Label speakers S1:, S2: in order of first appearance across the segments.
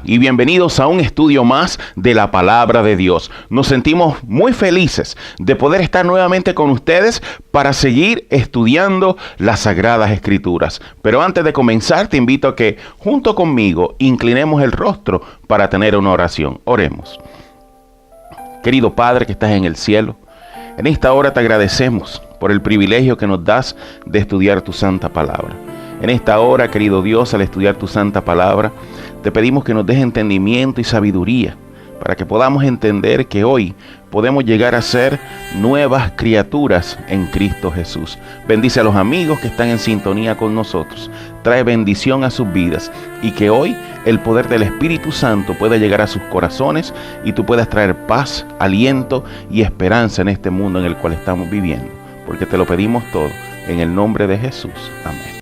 S1: y bienvenidos a un estudio más de la Palabra de Dios. Nos sentimos muy felices de poder estar nuevamente con ustedes para seguir estudiando las Sagradas Escrituras. Pero antes de comenzar, te invito a que junto conmigo inclinemos el rostro para tener una oración. Oremos. Querido Padre que estás en el cielo, en esta hora te agradecemos por el privilegio que nos das de estudiar tu santa palabra. En esta hora, querido Dios, al estudiar tu santa palabra, te pedimos que nos des entendimiento y sabiduría para que podamos entender que hoy podemos llegar a ser nuevas criaturas en Cristo Jesús. Bendice a los amigos que están en sintonía con nosotros. Trae bendición a sus vidas y que hoy el poder del Espíritu Santo pueda llegar a sus corazones y tú puedas traer paz, aliento y esperanza en este mundo en el cual estamos viviendo. Porque te lo pedimos todo en el nombre de Jesús. Amén.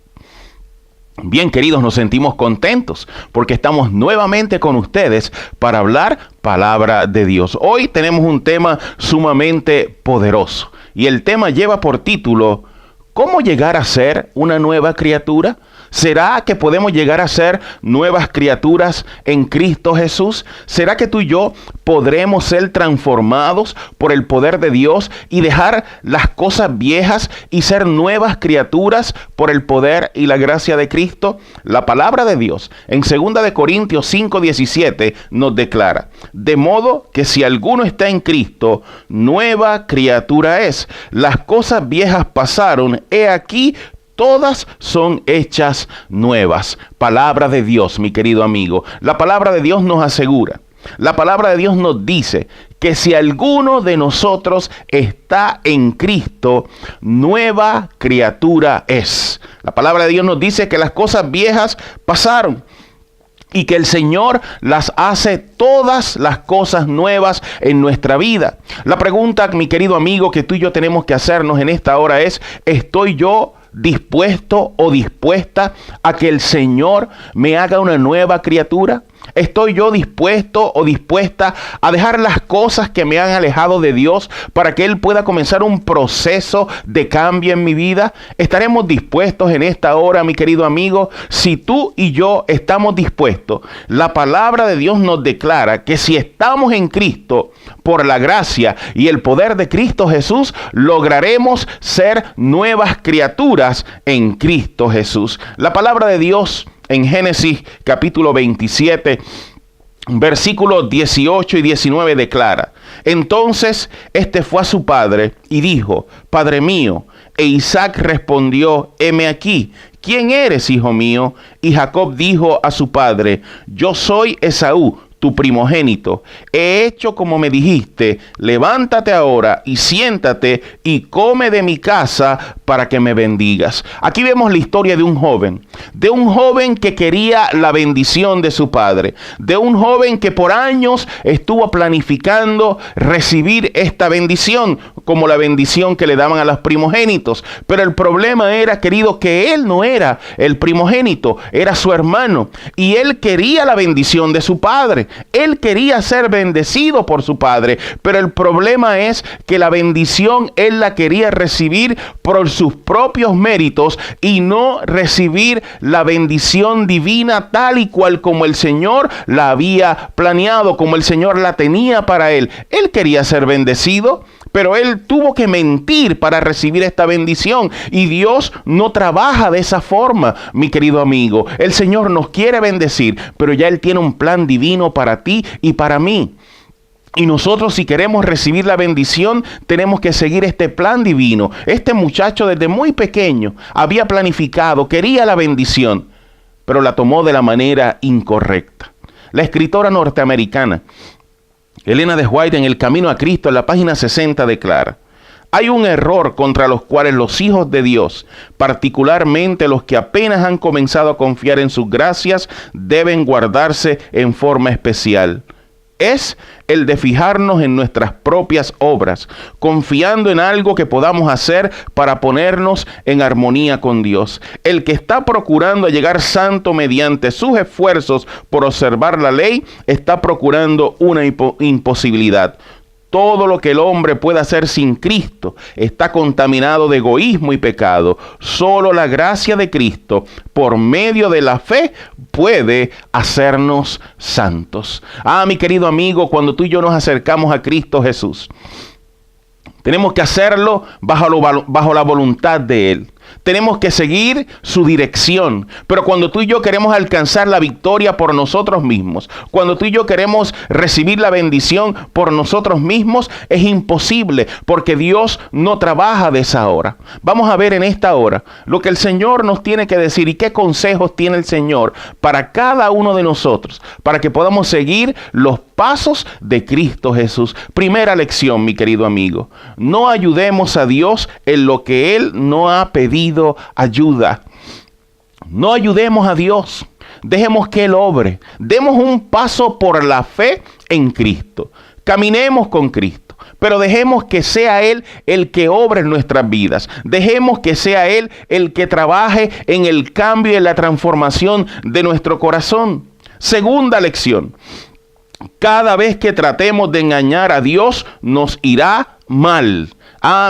S1: Bien, queridos, nos sentimos contentos porque estamos nuevamente con ustedes para hablar palabra de Dios. Hoy tenemos un tema sumamente poderoso y el tema lleva por título ¿cómo llegar a ser una nueva criatura? ¿Será que podemos llegar a ser nuevas criaturas en Cristo Jesús? ¿Será que tú y yo podremos ser transformados por el poder de Dios y dejar las cosas viejas y ser nuevas criaturas por el poder y la gracia de Cristo? La palabra de Dios en 2 Corintios 5:17 nos declara: de modo que si alguno está en Cristo, nueva criatura es. Las cosas viejas pasaron, he aquí, todas son hechas nuevas. Palabra de Dios, mi querido amigo. La palabra de Dios nos asegura, la palabra de Dios nos dice que si alguno de nosotros está en Cristo, nueva criatura es. La palabra de Dios nos dice que las cosas viejas pasaron y que el Señor las hace todas las cosas nuevas en nuestra vida. La pregunta, mi querido amigo, que tú y yo tenemos que hacernos en esta hora es: ¿estoy yo dispuesto o dispuesta a que el Señor me haga una nueva criatura? ¿Estoy yo dispuesto o dispuesta a dejar las cosas que me han alejado de Dios para que Él pueda comenzar un proceso de cambio en mi vida? ¿Estaremos dispuestos en esta hora, mi querido amigo? Si tú y yo estamos dispuestos, la palabra de Dios nos declara que si estamos en Cristo, por la gracia y el poder de Cristo Jesús, lograremos ser nuevas criaturas en Cristo Jesús. La palabra de Dios en Génesis capítulo 27, versículos 18 y 19 declara: entonces este fue a su padre y dijo: Padre mío. E Isaac respondió: heme aquí. ¿Quién eres, hijo mío? Y Jacob dijo a su padre: yo soy Esaú, tu primogénito. He hecho como me dijiste. Levántate ahora y siéntate y come de mi casa para que me bendigas. Aquí vemos la historia de un joven que quería la bendición de su padre, de un joven que por años estuvo planificando recibir esta bendición, como la bendición que le daban a los primogénitos. Pero el problema era, querido, que él no era el primogénito, era su hermano, y él quería la bendición de su padre. Él quería ser bendecido por su padre, pero el problema es que la bendición él la quería recibir por sus propios méritos y no recibir la bendición divina tal y cual como el Señor la había planeado, como el Señor la tenía para él. Él quería ser bendecido, pero él tuvo que mentir para recibir esta bendición. Y Dios no trabaja de esa forma, mi querido amigo. El Señor nos quiere bendecir, pero ya Él tiene un plan divino para ti y para mí. Y nosotros, si queremos recibir la bendición, tenemos que seguir este plan divino. Este muchacho desde muy pequeño había planificado, quería la bendición, pero la tomó de la manera incorrecta. La escritora norteamericana Elena de White, en El Camino a Cristo, en la página 60, declara: hay un error contra los cuales los hijos de Dios, particularmente los que apenas han comenzado a confiar en sus gracias, deben guardarse en forma especial. Es el de fijarnos en nuestras propias obras, confiando en algo que podamos hacer para ponernos en armonía con Dios. El que está procurando llegar santo mediante sus esfuerzos por observar la ley, está procurando una imposibilidad. Todo lo que el hombre puede hacer sin Cristo está contaminado de egoísmo y pecado. Solo la gracia de Cristo, por medio de la fe, puede hacernos santos. Mi querido amigo, cuando tú y yo nos acercamos a Cristo Jesús, tenemos que hacerlo bajo la voluntad de Él. Tenemos que seguir su dirección. Pero cuando tú y yo queremos alcanzar la victoria por nosotros mismos, cuando tú y yo queremos recibir la bendición por nosotros mismos, es imposible, porque Dios no trabaja de esa hora. Vamos a ver en esta hora lo que el Señor nos tiene que decir y qué consejos tiene el Señor para cada uno de nosotros, para que podamos seguir los pasos de Cristo Jesús. Primera lección, mi querido amigo: no ayudemos a Dios en lo que Él no ha pedido ayuda. No ayudemos a Dios. Dejemos que Él obre. Demos un paso por la fe en Cristo. Caminemos con Cristo, pero dejemos que sea Él el que obre en nuestras vidas. Dejemos que sea Él el que trabaje en el cambio y en la transformación de nuestro corazón. Segunda lección: cada vez que tratemos de engañar a Dios, nos irá mal.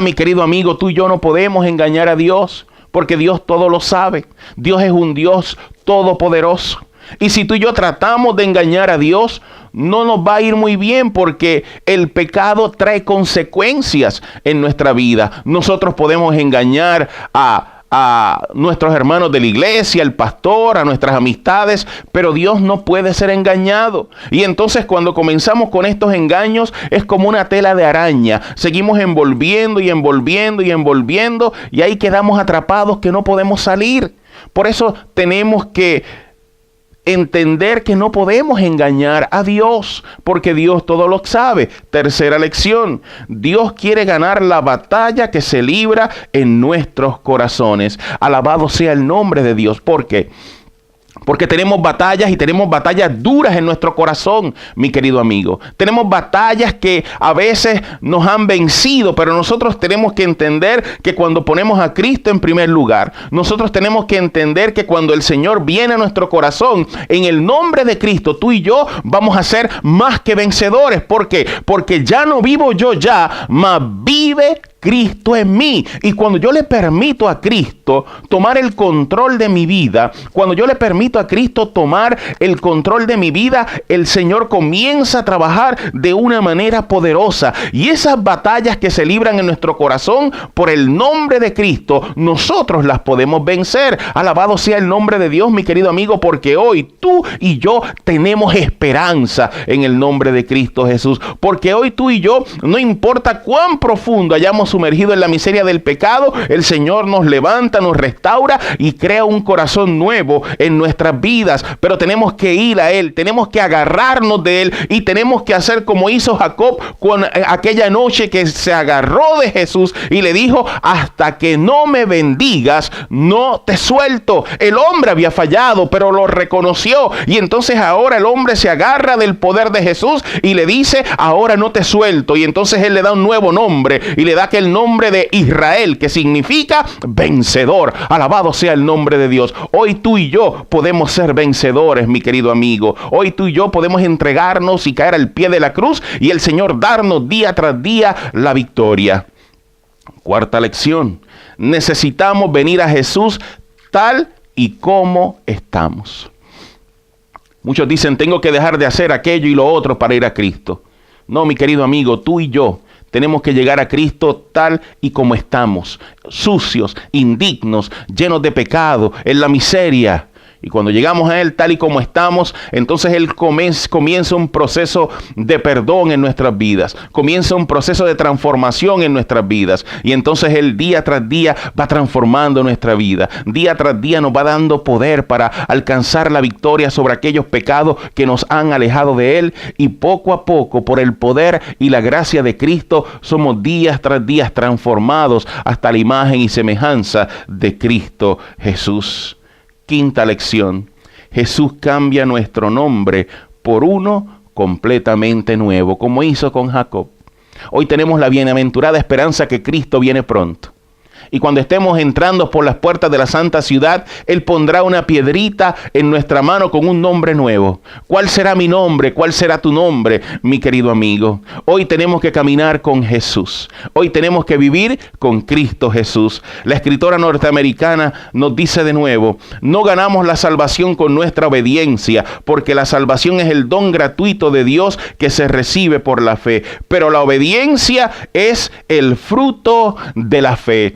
S1: Mi querido amigo, tú y yo no podemos engañar a Dios, porque Dios todo lo sabe. Dios es un Dios todopoderoso. Y si tú y yo tratamos de engañar a Dios, no nos va a ir muy bien, porque el pecado trae consecuencias en nuestra vida. Nosotros podemos engañar a nuestros hermanos de la iglesia, al pastor, a nuestras amistades, pero Dios no puede ser engañado. Y entonces cuando comenzamos con estos engaños, es como una tela de araña. Seguimos envolviendo y envolviendo y envolviendo, y ahí quedamos atrapados que no podemos salir. Por eso tenemos que entender que no podemos engañar a Dios, porque Dios todo lo sabe. Tercera lección: Dios quiere ganar la batalla que se libra en nuestros corazones. Alabado sea el nombre de Dios. ¿Por qué? Porque tenemos batallas, y tenemos batallas duras en nuestro corazón, mi querido amigo. Tenemos batallas que a veces nos han vencido, pero nosotros tenemos que entender que cuando ponemos a Cristo en primer lugar, nosotros tenemos que entender que cuando el Señor viene a nuestro corazón, en el nombre de Cristo, tú y yo vamos a ser más que vencedores. ¿Por qué? Porque ya no vivo yo ya, mas vive Cristo en mí. Y cuando yo le permito a Cristo tomar el control de mi vida, cuando yo le permito a Cristo tomar el control de mi vida, el Señor comienza a trabajar de una manera poderosa. Y esas batallas que se libran en nuestro corazón por el nombre de Cristo, nosotros las podemos vencer. Alabado sea el nombre de Dios, mi querido amigo, porque hoy tú y yo tenemos esperanza en el nombre de Cristo Jesús. Porque hoy tú y yo, no importa cuán profundo hayamos sumergido en la miseria del pecado, el Señor nos levanta, nos restaura y crea un corazón nuevo en nuestras vidas. Pero tenemos que ir a Él, tenemos que agarrarnos de Él, y tenemos que hacer como hizo Jacob con aquella noche que se agarró de Jesús y le dijo: hasta que no me bendigas, no te suelto. El hombre había fallado, pero lo reconoció, y entonces ahora el hombre se agarra del poder de Jesús y le dice: ahora no te suelto. Y entonces Él le da un nuevo nombre y le da el nombre de Israel, que significa vencedor. Alabado sea el nombre de Dios. Hoy tú y yo podemos ser vencedores, mi querido amigo. Hoy tú y yo podemos entregarnos y caer al pie de la cruz, y el Señor darnos día tras día la victoria. Cuarta lección: necesitamos venir a Jesús tal y como estamos. Muchos dicen: tengo que dejar de hacer aquello y lo otro para ir a Cristo. No, mi querido amigo, tú y yo tenemos que llegar a Cristo tal y como estamos, sucios, indignos, llenos de pecado, en la miseria. Y cuando llegamos a Él tal y como estamos, entonces Él comienza un proceso de perdón en nuestras vidas. Comienza un proceso de transformación en nuestras vidas. Y entonces Él día tras día va transformando nuestra vida. Día tras día nos va dando poder para alcanzar la victoria sobre aquellos pecados que nos han alejado de Él. Y poco a poco, por el poder y la gracia de Cristo, somos días tras días transformados hasta la imagen y semejanza de Cristo Jesús. Quinta lección: Jesús cambia nuestro nombre por uno completamente nuevo, como hizo con Jacob. Hoy tenemos la bienaventurada esperanza que Cristo viene pronto. Y cuando estemos entrando por las puertas de la santa ciudad, Él pondrá una piedrita en nuestra mano con un nombre nuevo. ¿Cuál será mi nombre? ¿Cuál será tu nombre, mi querido amigo? Hoy tenemos que caminar con Jesús. Hoy tenemos que vivir con Cristo Jesús. La escritora norteamericana nos dice de nuevo: no ganamos la salvación con nuestra obediencia, porque la salvación es el don gratuito de Dios que se recibe por la fe. Pero la obediencia es el fruto de la fe.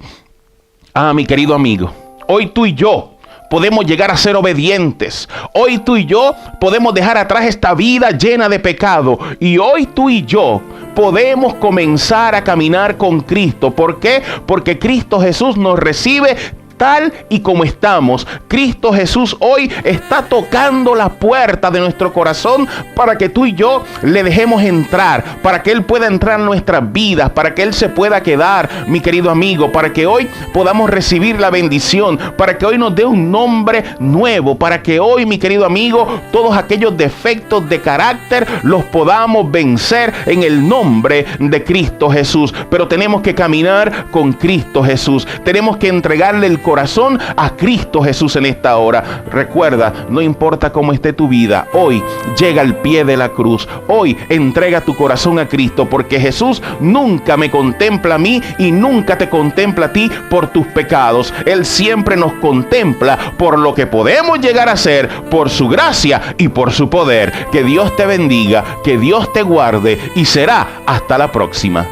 S1: Ah, mi querido amigo, hoy tú y yo podemos llegar a ser obedientes. Hoy tú y yo podemos dejar atrás esta vida llena de pecado. Y hoy tú y yo podemos comenzar a caminar con Cristo. ¿Por qué? Porque Cristo Jesús nos recibe tal y como estamos. Cristo Jesús hoy está tocando la puerta de nuestro corazón para que tú y yo le dejemos entrar, para que Él pueda entrar en nuestras vidas, para que Él se pueda quedar, mi querido amigo, para que hoy podamos recibir la bendición, para que hoy nos dé un nombre nuevo, para que hoy, mi querido amigo, todos aquellos defectos de carácter los podamos vencer en el nombre de Cristo Jesús. Pero tenemos que caminar con Cristo Jesús. Tenemos que entregarle el corazón a Cristo Jesús en esta hora. Recuerda, no importa cómo esté tu vida, hoy llega al pie de la cruz. Hoy entrega tu corazón a Cristo, porque Jesús nunca me contempla a mí y nunca te contempla a ti por tus pecados. Él siempre nos contempla por lo que podemos llegar a ser, por su gracia y por su poder. Que Dios te bendiga, que Dios te guarde y será hasta la próxima.